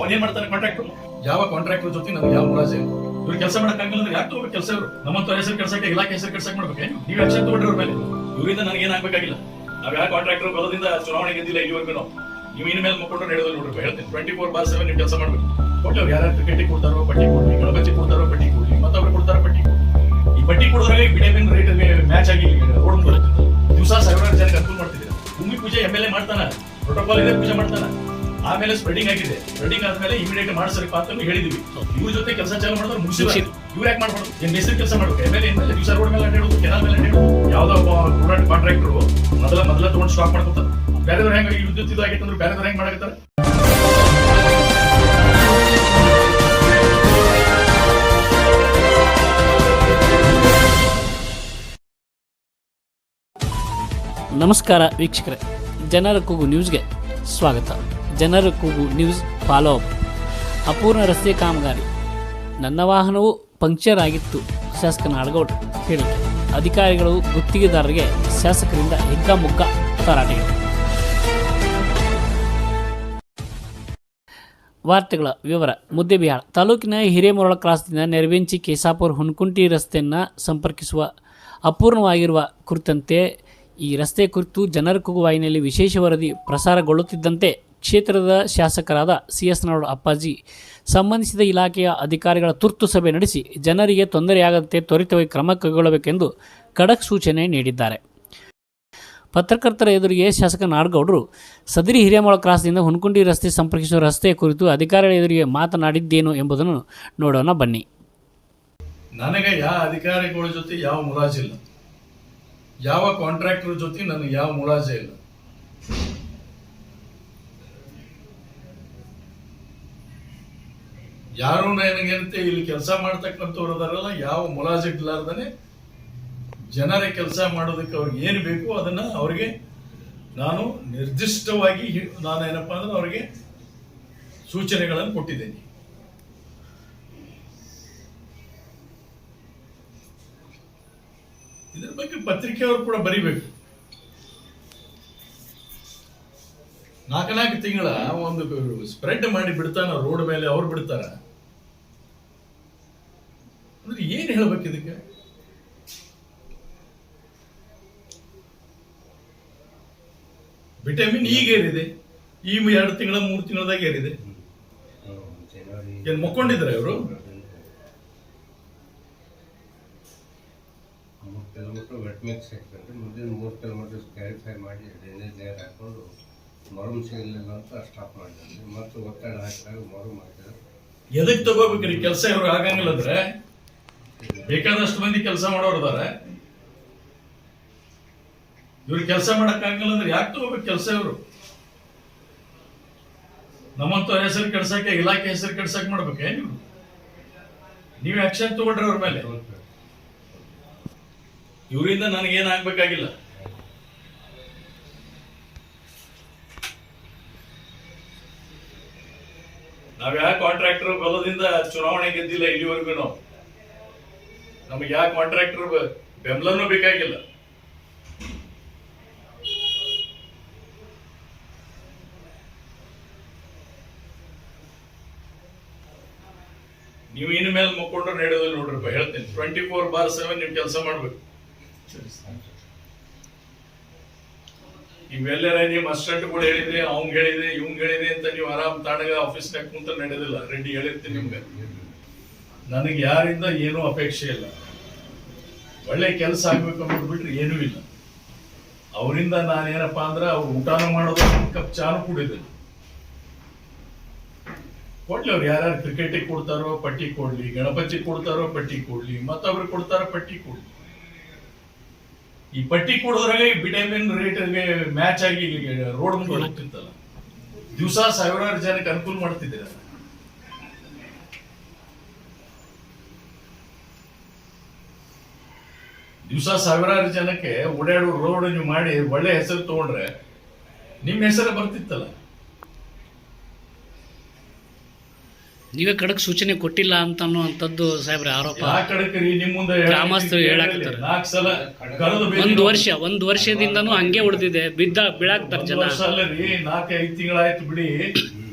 ಅವನೇನ್ ಮಾಡ್ತಾನೆ ಕಾಂಟ್ರಾಕ್ಟರ್? ಯಾವ ಕಾಂಟ್ರಾಕ್ಟರ್ ಜೊತೆ ನಮ್ಗೆ ಯಾವ ಮುಲಾಜೆ ಇವ್ರು ಕೆಲಸ ಮಾಡಕ್ಕಾಗಲ್ಲ ಅಂದ್ರೆ ಯಾಕೆ ತಗೋಬೇಕು ಕೆಲಸ? ಇವರು ನಮ್ಮಂತ ಹೆಸರು ಕೆಲ್ಸಕ್ಕೆ ಇಲಾಖೆ ಹೆಸರು ಕೆಲ್ಸಕ್ಕೆ ಮಾಡ್ಬೇಕೆ? ನೀವು ಆಕ್ಷನ್ ತಗೊಂಡ್ರಿ ಅವ್ರ ಮೇಲೆ. ಇವರಿಂದ ನನಗೆ ಏನಾಗಬೇಕಾಗಿಲ್ಲ. ನಾವ್ ಯಾವ ಕಾಂಟ್ರಾಕ್ಟರ್ ಬರೋದ್ರಿಂದ ಚುನಾವಣೆ ಗೆದ್ದಿಲ್ಲ ಇಲ್ಲಿವರೆಗೂ. ನೀವು ಇನ್ಮೇಲೆ ಮುಕ್ಕೊಂಡು ನಡೆಯೋದು ನೋಡ್ರಿ. ಹೇಳ್ತೀನಿ 24/7 ನೀವು ಕೆಲಸ ಮಾಡ್ಬೇಕು. ಕೊಟ್ಟು ಅವ್ರು ಯಾರು ಕ್ರಿಕೆಟಿಗೆ ಕೊಡ್ತಾರೋ ಪಟ್ಟಿ ಕೊಡ್ಲಿ, ಗಣಪತಿ ಕೊಡ್ತಾರೋ ಪಟ್ಟಿ ಕೊಡ್ಲಿ, ಮತ್ತೊಬ್ರು ಕೊಡ್ತಾರೋ ಪಟ್ಟಿ ಕೊಡ್ಲಿ. ಈ ಪಟ್ಟಿ ಕೊಡೋದ್ರಾಗ ವಿಟಮಿನ್ ರೇಟ್ ಮ್ಯಾಚ್ ಆಗಿ ರೋಡ್ ಬರುತ್ತೆ. ದಿವಸ ಸಾವಿರಾರು ಜನಕ್ಕೆ ಅನುಕೂಲ ಮಾಡ್ತಿದ್ದೀರಾ. ಭೂಮಿ ಪೂಜೆ MLA ಮಾಡ್ತಾನ, ಪ್ರೋಟೋಕಾಲ್ ಇದೆ, ಪೂಜೆ ಮಾಡ್ತಾನ. ಆಮೇಲೆ ಸ್ಪ್ರೆಡಿಂಗ್ ಆಗಿದೆ. ಸ್ಪ್ರೆಡಿಂಗ್ ಆದ್ಮೇಲೆ ಇಮಿಡಿಯೇಟ್ ಮಾಡಿಸಬೇಕು ಅಂತ ಹೇಳಿದ್ವಿ. ಇವ್ರ ಜೊತೆ ಕೆಲಸ ಚಾಲು ಮಾಡಿದ್ರೆ ಮುಗಿಸಿದ್ರು. ಇವ್ರು ಯಾಕೆ ಮಾಡ್ಬಾರ್ದು? ಏನ್ ಹೆಸರು ಕೆಲಸ ಮಾಡ್ಬೇಕು? MLA ಮೇಲೆ ದಿವಸ ರೋಡ್ ಮೇಲೆ ಅಡ್ಡಾಡೋದು, ಕೆನಾಲ್ ಮೇಲೆ ಅಡ್ಡಾಡೋದು. ಯಾವ್ದೋ ಕಾಂಟ್ರಾಕ್ಟರ್ ಮೊದಲ ತಗೊಂಡು ಸ್ಟಾಕ್ ಮಾಡ್ಕೊತಾರೆ. ಬೇರೆದವ್ರು ಹೆಂಗ ಈ ವಿದ್ಯುತ್ ಇದು ಆಗೈತೆ ಅಂದ್ರೆ ಬೇರೆದವ್ರು ಹೆಂಗ್ ಮಾಡಕತ್ತಾರೆ? ನಮಸ್ಕಾರ ವೀಕ್ಷಕರೇ, ಜನರ ಕೂಗು ನ್ಯೂಸ್ಗೆ ಸ್ವಾಗತ. ಜನರ ಕೂಗು ನ್ಯೂಸ್ ಫಾಲೋ ಅಪ್. ಅಪೂರ್ಣ ರಸ್ತೆ ಕಾಮಗಾರಿ, ನನ್ನ ವಾಹನವು ಪಂಕ್ಚರ್ ಆಗಿತ್ತು, ಶಾಸಕ ನಾಡಗೌಡ ಹೇಳಿಕೆ. ಅಧಿಕಾರಿಗಳು ಗುತ್ತಿಗೆದಾರರಿಗೆ ಶಾಸಕರಿಂದ ಹಿಗ್ಗಾಮುಗ್ಗ ತರಾಟೆಗಳು. ವಾರ್ತೆಗಳ ವಿವರ. ಮುದ್ದೇಬಿಹಾಳ ತಾಲೂಕಿನ ಹಿರೇಮರಳ ಕ್ರಾಸ್ನಿಂದ ನೆರವೆಂಚಿ ಕೇಸಾಪುರ ಹುಣಕುಂಟಿ ರಸ್ತೆಯನ್ನು ಸಂಪರ್ಕಿಸುವ ಅಪೂರ್ಣವಾಗಿರುವ ಕುರಿತಂತೆ ಈ ರಸ್ತೆ ಕುರಿತು ಜನರ ಕೂಗು ವಾಹಿನಿಯಲ್ಲಿ ವಿಶೇಷ ವರದಿ ಪ್ರಸಾರಗೊಳ್ಳುತ್ತಿದ್ದಂತೆ ಕ್ಷೇತ್ರದ ಶಾಸಕರಾದ CS ನಾಡೋಡ ಅಪ್ಪಾಜಿ ಸಂಬಂಧಿಸಿದ ಇಲಾಖೆಯ ಅಧಿಕಾರಿಗಳ ತುರ್ತು ಸಭೆ ನಡೆಸಿ ಜನರಿಗೆ ತೊಂದರೆಯಾಗದಂತೆ ತ್ವರಿತವಾಗಿ ಕ್ರಮ ಕೈಗೊಳ್ಳಬೇಕೆಂದು ಖಡಕ್ ಸೂಚನೆ ನೀಡಿದ್ದಾರೆ. ಪತ್ರಕರ್ತರ ಎದುರಿಗೆ ಶಾಸಕ ನಾಡಗೌಡರು ಸದರಿ ಹಿರೇಮಳ ಕ್ರಾಸ್ನಿಂದ ಹುಣಕುಂಟಿ ರಸ್ತೆ ಸಂಪರ್ಕಿಸುವ ರಸ್ತೆ ಕುರಿತು ಅಧಿಕಾರಿಗಳ ಎದುರಿಗೆ ಮಾತನಾಡಿದ್ದೇನು ಎಂಬುದನ್ನು ನೋಡೋಣ ಬನ್ನಿ. ನನಗೆ ಯಾವ ಅಧಿಕಾರಿಗಳ ಜೊತೆ ಯಾವ ಮುಲಾಜಿಲ್ಲ, ಯಾವ ಕಾಂಟ್ರಾಕ್ಟರ್ ಜೊತೆ ನನಗೆ ಯಾವ ಮುಲಾಜೆ ಇಲ್ಲ. ಯಾರು ನನಗೇನಂತೆ ಇಲ್ಲಿ ಕೆಲಸ ಮಾಡ್ತಕ್ಕಂಥವ್ರು ಅದಾರಲ್ಲ, ಯಾವ ಮುಲಾಜೆ ಇರ್ಲಾರ್ದನೆ ಜನರ ಕೆಲಸ ಮಾಡೋದಕ್ಕೆ ಅವ್ರಿಗೆ ಏನು ಬೇಕು ಅದನ್ನ ಅವ್ರಿಗೆ ನಾನು ನಿರ್ದಿಷ್ಟವಾಗಿ ನಾನೇನಪ್ಪಾ ಅಂದ್ರೆ ಅವ್ರಿಗೆ ಸೂಚನೆಗಳನ್ನು ಕೊಟ್ಟಿದ್ದೇನೆ. ಇದ್ರ ಬಗ್ಗೆ ಪತ್ರಿಕೆಯವರು ಕೂಡ ಬರಿಬೇಕು. 4 ತಿಂಗಳ ಒಂದು ಸ್ಪ್ರೆಡ್ ಮಾಡಿ ಬಿಡ್ತಾನ ರೋಡ್ ಮೇಲೆ, ಅವ್ರು ಬಿಡ್ತಾರ ಅಂದ್ರೆ ಏನ್ ಹೇಳ್ಬೇಕು ಇದಕ್ಕೆ? ವಿಟಮಿನ್ ಈಗ ಏರಿದೆ, ಈ 2 ತಿಂಗಳ 3 ತಿಂಗಳದಾಗ ಏರಿದೆ. ಏನ್ ಮುಕ್ಕೊಂಡಿದ್ರೆ ಇವರು? ವೆಟ್ ಮಿಕ್ಸ್ ಹಾಕ್ತಾರೆ. ಮುಂದಿನ 3 ಕಿಲೋಮೀಟರ್ ಕ್ಲಾರಿಫೈ ಮಾಡಿ ಡ್ರೈನೇಜ್ ಲೇಯರ್ ಹಾಕೊಂಡು ಮರಮ್ ಸಿಗಲಿಲ್ಲ ಅಂತ ಸ್ಟಾಪ್ ಮಾಡಿದ್ದಾರೆ. ಮತ್ತು ಒತ್ತಡ ಹಾಕಿದಾಗ ಮರಮ್ ಹಾಕಿದ್ದಾರೆ. ಎದಕ್ ತಗೋಬೇಕ್ರಿ ಕೆಲಸ? ಇವ್ರು ಆಗಂಗಿಲ್ಲ ಅಂದ್ರೆ ಬೇಕಾದಷ್ಟು ಮಂದಿ ಕೆಲಸ ಮಾಡೋರು ಅದಾರೆ. ಇವ್ರು ಕೆಲಸ ಮಾಡಕ್ಕಾಗಲ್ಲ ಅಂದ್ರೆ ಯಾಕೆ ತಗೋಬೇಕು ಕೆಲಸ? ಇವರು ನಮ್ಮಂತ ಹೆಸರು ಕೆಡ್ಸಕ್ಕೆ, ಇಲಾಖೆ ಹೆಸರು ಕೆಡ್ಸಕ್ ಮಾಡ್ಬೇಕೆ? ನೀವು ಆಕ್ಷನ್ ತಗೊಂಡ್ರಿ ಅವ್ರ ಮೇಲೆ. ಇವರಿಂದ ನನಗೇನ್ ಆಗ್ಬೇಕಾಗಿಲ್ಲ. ನಾವ್ ಯಾವ ಕಾಂಟ್ರಾಕ್ಟರ್ ಬಲದಿಂದ ಚುನಾವಣೆ ಗೆದ್ದಿಲ್ಲ ಇಲ್ಲಿವರೆಗೂ. ನಮಗೆ ಯಾವ ಕಾಂಟ್ರಾಕ್ಟರ್ ಬೆಂಬಲನೂ ಬೇಕಾಗಿಲ್ಲ. ನೀವು ಇನ್ಮೇಲೆ ಮುಕ್ಕೊಂಡ್ರೆ ನಡೆಯೋದು ನೋಡ್ರಪ್ಪ. ಹೇಳ್ತೀನಿ 24/7 ನೀವು ಕೆಲಸ ಮಾಡ್ಬೇಕು. ಇವೆಲ್ಲರ ನೀವು ಅಸಿಸ್ಟೆಂಟ್ಗಳು ಹೇಳಿದ್ರೆ, ಅವ್ನ್ ಹೇಳಿದೆ, ಇವ್ನ್ ಹೇಳಿದೆ ಅಂತ ನೀವು ಆರಾಮ್ ತಾಡಗ ಆಫೀಸ್ನಾಗ ಕುಂತ ನಡೆಯೋದಿಲ್ಲ. ರೆಡಿ ಹೇಳಿರ್ತೀನಿ ನಿಮ್ಗೆ. ನನಗೆ ಯಾರಿಂದ ಏನೂ ಅಪೇಕ್ಷೆ ಇಲ್ಲ. ಒಳ್ಳೆ ಕೆಲಸ ಆಗ್ಬೇಕು ಅನ್ನೋದು ಬಿಟ್ರೆ ಏನೂ ಇಲ್ಲ. ಅವರಿಂದ ನಾನೇನಪ್ಪಾ ಅಂದ್ರೆ ಅವ್ರು ಊಟನೂ ಮಾಡೋದು, ಕಪ್ ಚಾನು ಕುಡಿದಿಲ್ಲ. ಕೊಡ್ಲಿ, ಅವ್ರು ಯಾರ್ಯಾರು ಕ್ರಿಕೆಟಿಗೆ ಕೊಡ್ತಾರೋ ಪಟ್ಟಿ ಕೊಡ್ಲಿ, ಗಣಪತಿ ಕೊಡ್ತಾರೋ ಪಟ್ಟಿ ಕೊಡ್ಲಿ, ಮತ್ತೊಬ್ರು ಕೊಡ್ತಾರೋ ಪಟ್ಟಿ ಕೊಡ್ಲಿ. ಈ ಪಟ್ಟಿ ಕೊಡೋದ್ರಾಗ ವಿಟಮಿನ್ ರೇಟ್ ಮ್ಯಾಚ್ ಆಗಿ ರೋಡ್ ಮುಂದೆ ಹೋಗ್ತಿತ್ತಲ್ಲ. ದಿವಸ ಸಾವಿರಾರು ಜನಕ್ಕೆ ಅನುಕೂಲ ಮಾಡ್ತಿದ್ದೀರ. ದಿವಸ ಸಾವಿರಾರು ಜನಕ್ಕೆ ಓಡಾಡೋ ರೋಡ್ ನೀವು ಮಾಡಿ ಒಳ್ಳೆ ಹೆಸರು ತಗೊಂಡ್ರೆ ನಿಮ್ಮ ಹೆಸರು ಬರ್ತಿತ್ತಲ್ಲ. ನೀವೇ ಖಡಕ್ ಸೂಚನೆ ಕೊಟ್ಟಿಲ್ಲ ಅಂತ ಅನ್ನುವಂಥದ್ದು ಸಾಹೇಬ್ರೆ ಆರೋಪ. ನಿಮ್ ಮುಂದೆ ಗ್ರಾಮಸ್ಥರು ಹೇಳಾಕತ್ತಾರೆ. 4 ಸಲ ಒಂದು ವರ್ಷದಿಂದನೂ ಹಂಗೆ ಉಳಿದಿದೆ, ಬೀಳಾಕ್ತಾರೆ ಜನ. 4-5 ತಿಂಗಳಾಯ್ತು ಬಿಡಿ.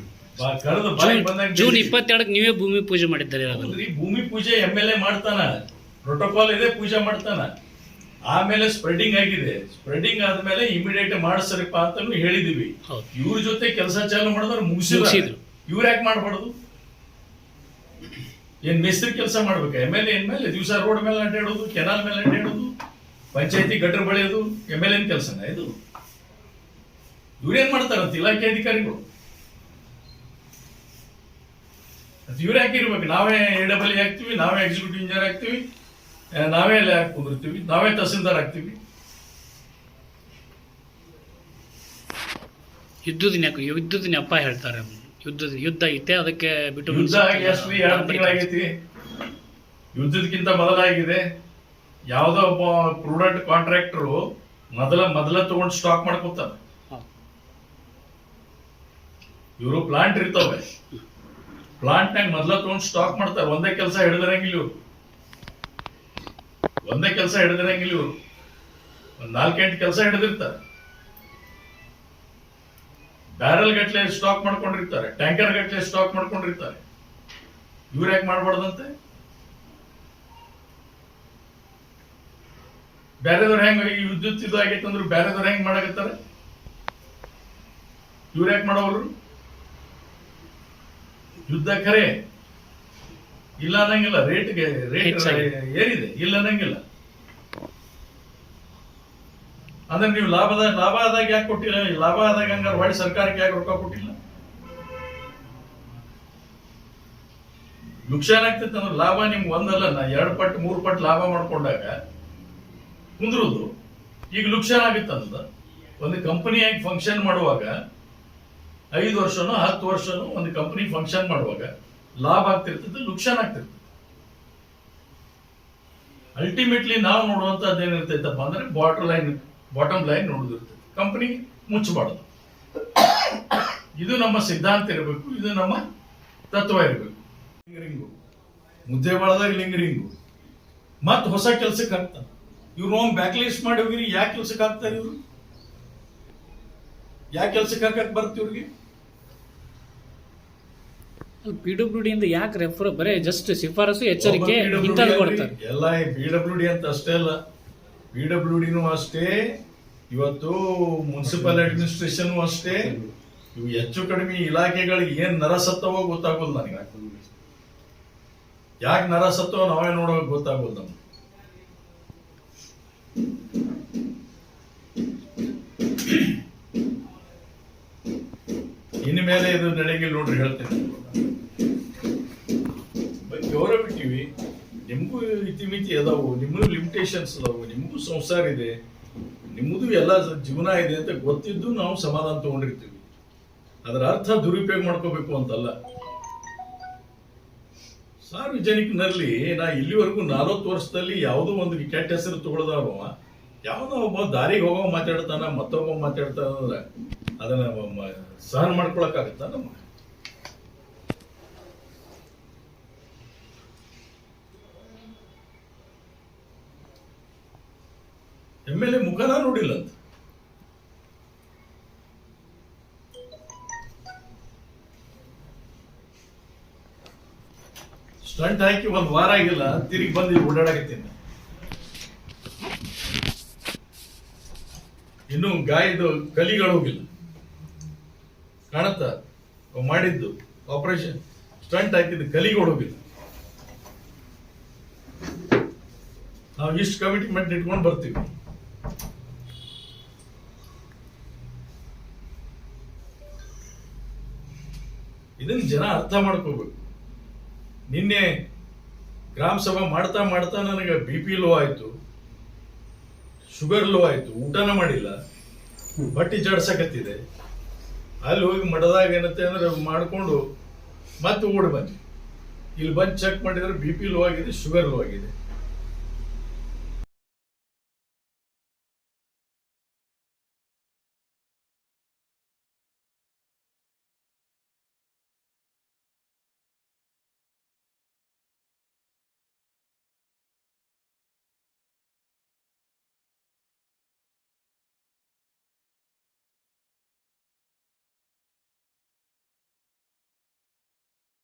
ಕರೆದು ಬಾಯಿಗೆ ಬಂದಂಗೆ ಜೂನ್ 22ಕ್ಕೆ ನೀವೇ ಭೂಮಿ ಪೂಜೆ ಮಾಡಿದ್ದಾರೆ ಅದನ್ನು. ಹೌದ್ರಿ, ಭೂಮಿ ಪೂಜೆ MLA ಮಾಡ್ತಾನ, ಪ್ರೋಟೋಕಾಲ್ ಇದೆ, ಪೂಜೆ ಮಾಡ್ತಾನ. ಆಮೇಲೆ ಸ್ಪ್ರೆಡಿಂಗ್ ಆಗಿದೆ, ಸ್ಪ್ರೆಡಿಂಗ್ ಆದ್ಮೇಲೆ ಇಮಿಡಿಯೇಟ್ ಮಾಡಿಸ್ರಿಪ್ಪ ಅಂತಾನು ಹೇಳಿದೀವಿ. ಹೌದು. ಇವ್ರ ಜೊತೆ ಕೆಲಸ ಚಾಲು ಮಾಡಿದ್ರೆ ಮುಗಿಸಿದ್ರು. ಇವ್ರು ಯಾಕೆ ಮಾಡ್ಬಾರ್ದು? ಏನ್ ಮೇಸ್ತ್ರಿ ಕೆಲಸ ಮಾಡ್ಬೇಕು? MLA ಮೇಲೆ ದಿವಸ ರೋಡ್ ಮೇಲೆ ಅಡ್ಡಾಡೋದು, ಕೆನಾಲ್ ಮೇಲೆ ಅಡ್ಡಾಡೋದು, ಪಂಚಾಯತಿ ಗಟ್ರ ಬಳಿಯೋದು MLA ಕೆಲಸನ ಇದು? ಇವ್ರೇನ್ ಮಾಡ್ತಾರಂತ ಇಲಾಖೆ ಅಧಿಕಾರಿಗಳು? ಇವ್ರು ಯಾಕಿರ್ಬೇಕು? ನಾವೇ AAA ಆಗ್ತೀವಿ, ನಾವೇ ಎಕ್ಸಿಕ್ಯೂಟಿವ್ ಇಂಜಿನಿಯರ್ ಆಗ್ತೀವಿ, ನಾವೇ ಅಲ್ಲಿ ಹಾಕಿ ಕುಂದಿರ್ತೀವಿ, ನಾವೇ ತಹಸೀಲ್ದಾರ್ ಆಗ್ತೀವಿ. ಯುದ್ಧದ ನೆಪ ಹೇಳ್ತಾರೆ. ಯುದ್ಧ ಐತೆ, ಅದಕ್ಕೆ ಬಿಟ್ಟು ಯುದ್ಧ ಆಗಿ ಎಷ್ಟು 2 ತಿಂಗಳಾಗೈತಿ. ಯುದ್ಧದಕ್ಕಿಂತ ಮೊದಲಾಗಿದೆ. ಯಾವ್ದೋ ಒಬ್ಬ ಪ್ರೂಡೆಂಟ್ ಕಾಂಟ್ರಾಕ್ಟರು ಮೊದಲ ತಗೊಂಡು ಸ್ಟಾಕ್ ಮಾಡ್ಕೊತಾನ. ಇವರು ಪ್ಲಾಂಟ್ ಇರ್ತಾವೆ, ಪ್ಲಾಂಟ್ನಾಗ ಮೊದಲ ತಗೊಂಡು ಸ್ಟಾಕ್ ಮಾಡ್ತಾರೆ. ಒಂದೇ ಕೆಲಸ ಹಿಡಿದಿರಂಗಿಲ್ಲ ಇವ್ರು, ಒಂದೇ ಕೆಲಸ ಹಿಡಿದಿರಂಗಿಲ್ಲ ಇವ್ರು. ಒಂದ್ 4-8 ಕೆಲಸ ಹಿಡಿದಿರ್ತಾರೆ. ಬ್ಯಾರಲ್ ಗಟ್ಲೆ ಸ್ಟಾಕ್ ಮಾಡ್ಕೊಂಡಿರ್ತಾರೆ, ಟ್ಯಾಂಕರ್ ಗಟ್ಲೆ ಸ್ಟಾಕ್ ಮಾಡ್ಕೊಂಡಿರ್ತಾರೆ. ಇವ್ರು ಯಾಕೆ ಮಾಡ್ಬಾರ್ದಂತೆ? ಬ್ಯಾರೆದವ್ರು ಹೆಂಗ ಈ ವಿದ್ಯುತ್ ಇದು ಆಗೈತೆ ಅಂದ್ರೆ ಬ್ಯಾರೆದವ್ರು ಹೆಂಗ್ ಮಾಡಕತ್ತಾರೆ? ಇವ್ರು ಯಾಕೆ ಮಾಡೋರು? ಯುದ್ಧ ಖರೆ ಇಲ್ಲ ಅನ್ನಂಗಿಲ್ಲ, ರೇಟ್ ಏರಿದೆ ಇಲ್ಲ ಅನ್ನಂಗಿಲ್ಲ. ಅಂದ್ರೆ ನೀವು ಲಾಭ ಆದಾಗ ಯಾಕೆ ಕೊಟ್ಟಿಲ್ಲ? ಲಾಭ ಆದಾಗ ಹಂಗಾರೆ ಹೊಳಿ ಸರ್ಕಾರಕ್ಕೆ ಯಾಕೆ ರೊಕ್ಕ ಕೊಟ್ಟಿಲ್ಲ? ನುಕ್ಸಾನ್ ಆಗ್ತೈತೆ ಅಂದ್ರೆ ಲಾಭ ನಿಮ್ಗೆ ಒಂದಲ್ಲ 2 ಪಟ್ಟು 3 ಪಟ್ಟು ಲಾಭ ಮಾಡ್ಕೊಂಡಾಗ ಕುಂದ್ರುದು. ಈಗ ನುಕ್ಸಾನ್ ಆಗುತ್ತಂದ ಒಂದು ಕಂಪನಿಯಾಗಿ ಫಂಕ್ಷನ್ ಮಾಡುವಾಗ 5 ವರ್ಷನೋ 10 ವರ್ಷನೋ ಒಂದು ಕಂಪನಿ ಫಂಕ್ಷನ್ ಮಾಡುವಾಗ ಲಾಭ ಆಗ್ತಿರ್ತದೆ, ನುಕ್ಸಾನ್ ಆಗ್ತಿರ್ತದೆ. ಅಲ್ಟಿಮೇಟ್ಲಿ ನಾವು ನೋಡುವಂತದ್ದು ಏನಿರ್ತೈತಪ್ಪ ಅಂದ್ರೆ ಬಾಟಮ್ ಲೈನ್ ನೋಡುದಿರ್ತದೆ. ಕಂಪನಿ ಮುಚ್ಚಬಾರ್ದು. ಇದು ನಮ್ಮ ಸಿದ್ಧಾಂತ ಇರಬೇಕು, ಇದು ನಮ್ಮ ತತ್ವ ಇರಬೇಕು. ಲಿಂಗರಿಂಗು ಮುದ್ದೆ ಬಾಳದಾಗ ಲಿಂಗರಿಂಗು ಮತ್ ಹೊಸ ಕೆಲ್ಸಕ್ಕೆ ಹಾಕ್ತಾನೆ. ಇವ್ರು ಬ್ಯಾಕ್ ಲಿಸ್ಟ್ ಮಾಡಿ ಹೋಗಿರಿ. ಯಾಕೆ ಕೆಲ್ಸಕ್ಕೆ ಹಾಕ್ತಾರೆ ಇವ್ರು? ಯಾಕೆ ಕೆಲ್ಸಕ್ಕೆ ಹಾಕಕ್ ಬರ್ತ ಇವ್ರಿಗೆ? PWD ಇಂದ ಯಾಕೆ ರೆಫರ್ ಬರೇ ಜಸ್ಟ್ ಶಿಫಾರಸು ಎಚ್ಚರಿಕೆ ಇಂಥದ್ದು ಕೊಡ್ತಾರೆ. ಎಲ್ಲ PWD ಅಂತ ಅಷ್ಟೇ ಅಲ್ಲ, PWDನೂ ಅಷ್ಟೇ, ಇವತ್ತು ಮುನ್ಸಿಪಲ್ ಅಡ್ಮಿನಿಸ್ಟ್ರೇಷನ್ ಅಷ್ಟೇ. ಇವು ಹೆಚ್ಚು ಕಡಿಮೆ ಇಲಾಖೆಗಳಿಗೆ ಏನ್ ನರಸತ್ತವೋ ಗೊತ್ತಾಗೋಲ್ಲ ನನಗೆ. ಯಾಕೆ ನರಸತ್ತವೋ ನಾವೇ ನೋಡೋಕೆ ಗೊತ್ತಾಗೋಲ್ಲ ನಮ್ಗೆ. ಇನ್ಮೇಲೆ ಇದು ನಡೆಗಿಲ್ಲ ನೋಡ್ರಿ, ಹೇಳ್ತೇನೆ. ಗೌರವ ಬಿಟ್ಟಿವಿ. ನಿಮಗೂ ಇತಿಮಿತಿ ಅದಾವು, ನಿಮಗೂ ಲಿಮಿಟೇಷನ್ಸ್ ಅದಾವು, ನಿಮಗೂ ಸಂಸಾರ ಇದೆ, ನಿಮ್ಮದು ಎಲ್ಲ ಜೀವನ ಇದೆ ಅಂತ ಗೊತ್ತಿದ್ದು ನಾವು ಸಮಾಧಾನ ತಗೊಂಡಿರ್ತೀವಿ. ಅದರ ಅರ್ಥ ದುರುಪಯೋಗ ಮಾಡ್ಕೋಬೇಕು ಅಂತಲ್ಲ. ಸಾರ್ವಜನಿಕನಲ್ಲಿ ನಾ ಇಲ್ಲಿವರೆಗೂ 40 ವರ್ಷದಲ್ಲಿ ಯಾವುದೋ ಒಂದು ಕೆಟ್ಟ ಹೆಸರು ತಗೊಳ್ದವ, ಯಾವನೋ ಒಬ್ಬ ದಾರಿಗೆ ಹೋಗೋ ಮಾತಾಡ್ತಾನ, ಮತ್ತೊಬ್ಬ ಮಾತಾಡ್ತಾನ ಅಂದ್ರೆ ಅದನ್ನ ಸಹನ ಮಾಡ್ಕೊಳಕ್ಕಾಗತ್ತ? ನಮ್ಮ MLA ಮುಖನ ನೋಡಿಲ್ಲ ಅಂತ. ಸ್ಟಂಟ್ ಹಾಕಿ 1 ವಾರ ಆಗಿಲ್ಲ, ತಿರುಗಿ ಬಂದು ಓಡಾಡಕತ್ತೀನಿ. ಇನ್ನು ಗಾಯದ ಕಲಿಗಳು ಹೋಗಿಲ್ಲ, ಕಾಣತ್ತ ಮಾಡಿದ್ದು ಆಪರೇಷನ್ ಸ್ಟಂಟ್ ಹಾಕಿದ್ದು ಕಲಿಗಳು ಹೋಗಿಲ್ಲ. ನಾವು ಇಷ್ಟು ಕಮಿಟ್ಮೆಂಟ್ ಇಟ್ಕೊಂಡು ಬರ್ತೀವಿ. ಇದನ್ನ ಜನ ಅರ್ಥ ಮಾಡ್ಕೋಬೇಕು. ನಿನ್ನೆ ಗ್ರಾಮ ಸಭಾ ಮಾಡ್ತಾ ನನಗೆ BP ಲೋ ಆಯ್ತು, ಶುಗರ್ ಲೋ ಆಯ್ತು, ಊಟನ ಮಾಡಿಲ್ಲ, ಬಟ್ಟಿ ಜಡ್ಸಕತ್ತಿದೆ. ಅಲ್ಲಿ ಹೋಗಿ ಮಠದಾಗ ಏನತ್ತೆ ಅಂದ್ರೆ ಮಾಡ್ಕೊಂಡು ಮತ್ತೆ ಓಡಿ ಬಂದ್ವಿ. ಇಲ್ಲಿ ಬಂದು ಚೆಕ್ ಮಾಡಿದ್ರೆ BP ಲೋ ಆಗಿದೆ, ಶುಗರ್ ಲೋ ಆಗಿದೆ.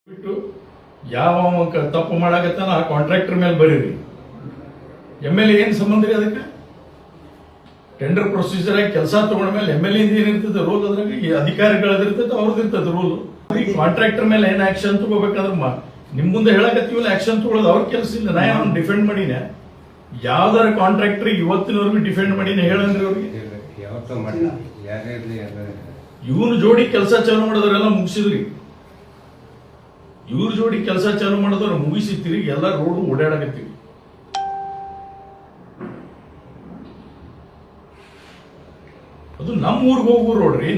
ಬಿಟ್ಟು ಯಾವ ತಪ್ಪು ಮಾಡಾಕತ್ತಾನ ಆ ಕಾಂಟ್ರಾಕ್ಟರ್ ಮೇಲೆ ಬರೀರಿ. MLA ಏನ್ ಸಂಬಂಧ ರೀ ಅದಕ್ಕೆ? ಟೆಂಡರ್ ಪ್ರೊಸೀಜರ್ ಆಗಿ ಕೆಲಸ ತಗೊಂಡ ಮೇಲೆ MLA ಇಂದ ಏನಿರ್ತದೆ ರೂಲ್, ಅದ್ರಾಗ ಈ ಅಧಿಕಾರಿಗಳದಿರ್ತದೆ, ಅವ್ರದ್ದು ಇರ್ತದೆ ರೂಲ್. ಕಾಂಟ್ರಾಕ್ಟರ್ ಮೇಲೆ ಏನ್ ಆಕ್ಷನ್ ತಗೋಬೇಕಂದ್ರೆ ನಿಮ್ ಮುಂದೆ ಹೇಳಕತ್ತೀವಲ್ಲ, ಆಕ್ಷನ್ ತಗೊಳ್ಳೋದು ಅವ್ರ ಕೆಲಸ ಇಲ್ಲ. ನಾ ಅವ್ನು ಡಿಫೆಂಡ್ ಮಾಡಿನ, ಯಾವ್ದಾರ ಕಾಂಟ್ರಾಕ್ಟರ್ ಇವತ್ತಿನವರೆಗೂ ಡಿಫೆಂಡ್ ಮಾಡಿನ ಹೇಳಂದ್ರಿ ಅವ್ರಿಗೆ? ಯಾವತ್ತೋ ಮಾಡಿ ಯಾರೇ ಇರಲಿ ಇವನು ಜೋಡಿ ಕೆಲಸ ಚಾಲು ಮಾಡೋದವರೆಲ್ಲ ಮುಗಿಸಿದ್ರಿ. ಇವ್ರ ಜೋಡಿ ಕೆಲಸ ಚಾಲು ಮಾಡೋದವ್ರು ಮುಗಿಸಿ ತಿರುಗಿ ಎಲ್ಲ ರೋಡ್ ಓಡಾಡಕತ್ತೀವಿ. ಅದು ನಮ್ಮ ಊರಿಗೆ ಹೋಗೋ ರೋಡ್ರಿ.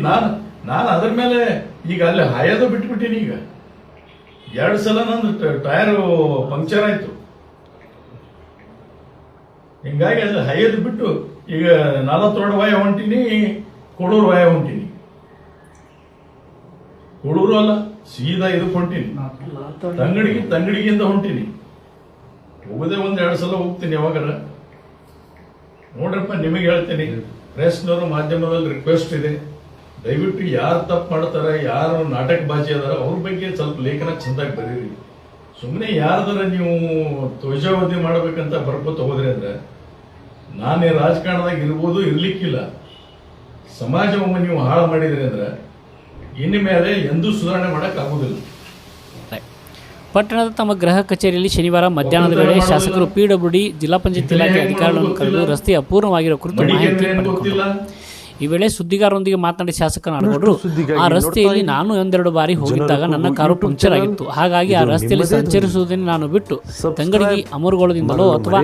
ನಾನು ಅದ್ರ ಮೇಲೆ ಈಗ ಅಲ್ಲಿ ಹಾಯೋದು ಬಿಟ್ಬಿಟ್ಟಿನಿ. ಈಗ 2 ಸಲ ನಂದು ಟೈರ್ ಪಂಕ್ಚರ್ ಆಯ್ತು. ಹಿಂಗಾಗಿ ಅಲ್ಲಿ ಹಾಯೋದು ಬಿಟ್ಟು ಈಗ 40 ವಾಯ ಹೊಂಟೀನಿ, ಕೊಡೂರು ವಾಯ ಹೊಂಟೀನಿ. ಕೊಡೂರು ಅಲ್ಲ, ಸೀದಾ ಇದಕ್ಕೆ ಹೊಂಟೀನಿ, ತಂಗಡಿಗಿಂದ ಹೊಂಟೀನಿ. ಹೋಗದೆ 1-2 ಸಲ ಹೋಗ್ತೀನಿ. ಯಾವಾಗಾರ ನೋಡ್ರಪ್ಪ, ನಿಮಗೆ ಹೇಳ್ತೇನೆ, ಪ್ರೆಸ್ನವರು ಮಾಧ್ಯಮದಲ್ಲಿ ರಿಕ್ವೆಸ್ಟ್ ಇದೆ, ದಯವಿಟ್ಟು ಯಾರು ತಪ್ಪು ಮಾಡ್ತಾರೆ, ಯಾರು ನಾಟಕ ಬಾಜಿ ಅದಾರ, ಅವ್ರ ಬಗ್ಗೆ ಸ್ವಲ್ಪ ಲೇಖನ ಚಂದಾಗಿ ಬರೀರಿ. ಸುಮ್ಮನೆ ಯಾರ್ದಾರ ನೀವು ಧ್ವಜಾವಧಿ ಮಾಡ್ಬೇಕಂತ ಬರ್ಕೋತ ಹೋದ್ರಿ ಅಂದ್ರೆ ನಾನೇ ರಾಜಕಾರಣದಾಗ ಇರ್ಬೋದು, ಇರ್ಲಿಕ್ಕಿಲ್ಲ. ಸಮಾಜವೊಮ್ಮೆ ನೀವು ಹಾಳು ಮಾಡಿದ್ರಿ ಅಂದ್ರೆ ಇನ್ನು ಮೇಲೆ ಎಂದೂ ಸುಧಾರಣೆ ಮಾಡಕ್ ಆಗುದಿಲ್ಲ. ಪಟ್ಟಣದ ತಮ್ಮ ಗೃಹ ಕಚೇರಿಯಲ್ಲಿ ಶನಿವಾರ ಮಧ್ಯಾಹ್ನದ ವೇಳೆ ಶಾಸಕರು PWD ಜಿಲ್ಲಾ ಪಂಚಾಯತ್ ಇಲಾಖೆ ಅಧಿಕಾರಿಗಳನ್ನು ಕರೆದು ರಸ್ತೆ ಅಪೂರ್ಣವಾಗಿರುವ ಕುರಿತು ಮಾಹಿತಿ ಪಡೆದುಕೊಂಡರು. ಈ ವೇಳೆ ಸುದ್ದಿಗಾರರೊಂದಿಗೆ ಮಾತನಾಡಿದ ಶಾಸಕ ನಾಡಗೌಡರು, ಆ ರಸ್ತೆಯಲ್ಲಿ ನಾನು 1-2 ಬಾರಿ ಹೋಗಿದ್ದಾಗ ನನ್ನ ಕಾರು ಪಂಕ್ಚರ್ ಆಗಿತ್ತು. ಹಾಗಾಗಿ ಆ ರಸ್ತೆಯಲ್ಲಿ ಸಂಚರಿಸುವುದನ್ನು ನಾನು ಬಿಟ್ಟು ತಂಗಡಿಗೆ ಅಮರಗೋಳದಿಂದಲೋ ಅಥವಾ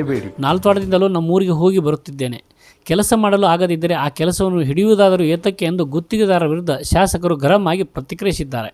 ನಾಲ್ತ್ವಾಡದಿಂದಲೋ ನಮ್ಮೂರಿಗೆ ಹೋಗಿ ಬರುತ್ತಿದ್ದೇನೆ. ಕೆಲಸ ಮಾಡಲು ಆಗದಿದ್ದರೆ ಆ ಕೆಲಸವನ್ನು ಹಿಡಿಯುವುದಾದರೂ ಏತಕ್ಕೆ ಎಂದು ಗುತ್ತಿಗೆದಾರರ ವಿರುದ್ಧ ಶಾಸಕರು ಗರಂ ಆಗಿ ಪ್ರತಿಕ್ರಿಯಿಸಿದ್ದಾರೆ.